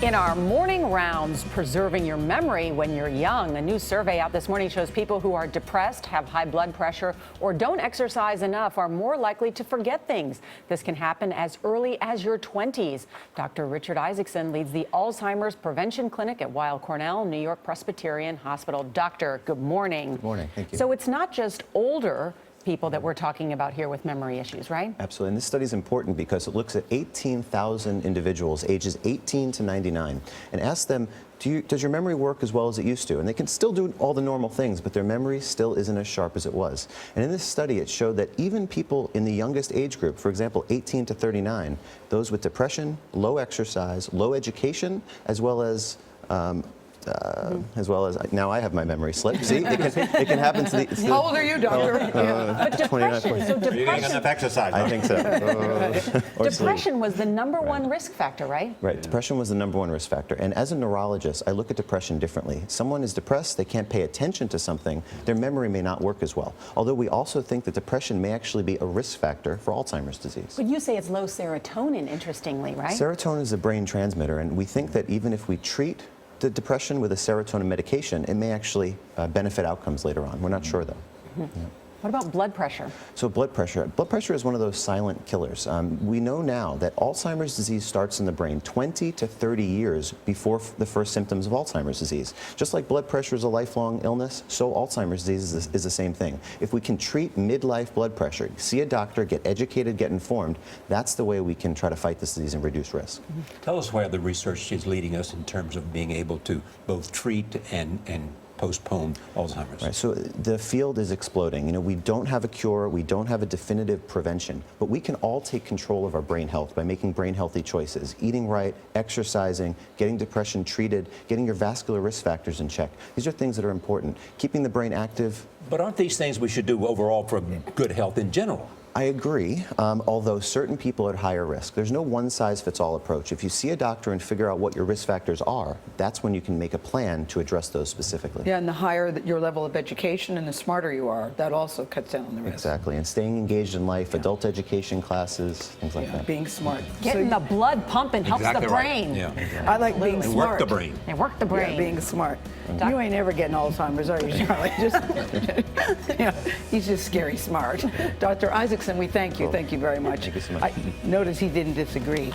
In our morning rounds, preserving your memory when you're young, a new survey out this morning shows people who are depressed, have high blood pressure, or don't exercise enough are more likely to forget things. This can happen as early as your 20s. Dr. Richard Isaacson leads the Alzheimer's Prevention Clinic at Weill Cornell, New York-Presbyterian Hospital. Doctor, good morning. Good morning. Thank you. So it's not just older people that we're talking about here with memory issues, right? Absolutely. And this study is important because it looks at 18,000 individuals ages 18 to 99 and asks them, does your memory work as well as it used to? And they can still do all the normal things, but their memory still isn't as sharp as it was. And in this study, it showed that even people in the youngest age group, for example, 18 to 39, those with depression, low exercise, low education, as well as now I have my memory slip. See, it can happen to the. How old are you, doctor? But depression. So Are you getting depression. enough exercise? I think so. Or sleep. Depression was the number one risk factor, right? Right. Depression was the number one risk factor. And as a neurologist, I look at depression differently. Someone is depressed, they can't pay attention to something, their memory may not work as well. Although we also think that depression may actually be a risk factor for Alzheimer's disease. But you say it's low serotonin, interestingly, right? Serotonin is a brain transmitter, and we think that even if we treat the depression with a serotonin medication, it may actually benefit outcomes later on. We're not sure, though. Yeah. What about blood pressure? So blood pressure is one of those silent killers. We know now that Alzheimer's disease starts in the brain 20 to 30 years before the first symptoms of Alzheimer's disease. Just like blood pressure is a lifelong illness, so Alzheimer's disease is the same thing. If we can treat midlife blood pressure, see a doctor, get educated, get informed, that's the way we can try to fight this disease and reduce risk. Tell us where the research is leading us in terms of being able to both treat and postpone Alzheimer's. Right, so the field is exploding. You know, we don't have a cure, we don't have a definitive prevention, but we can all take control of our brain health by making brain healthy choices, eating right, exercising, getting depression treated, getting your vascular risk factors in check. These are things that are important. Keeping the brain active. But aren't these things we should do overall for good health in general? I agree, although certain people are at higher risk. There's no one-size-fits-all approach. If you see a doctor and figure out what your risk factors are, that's when you can make a plan to address those specifically. Yeah, and the higher your level of education and the smarter you are, that also cuts down on the risk. Exactly, and staying engaged in life, adult education classes, things like that. Being smart. Getting the blood pumping helps Exactly the right. brain. Yeah. I like being They smart. work the brain. They work the brain. Yeah, being smart. You ain't ever getting Alzheimer's, are you, Charlie? He's just scary smart. Dr. Isaacson, we thank you. Thank you very much. Thank you so much. I notice he didn't disagree.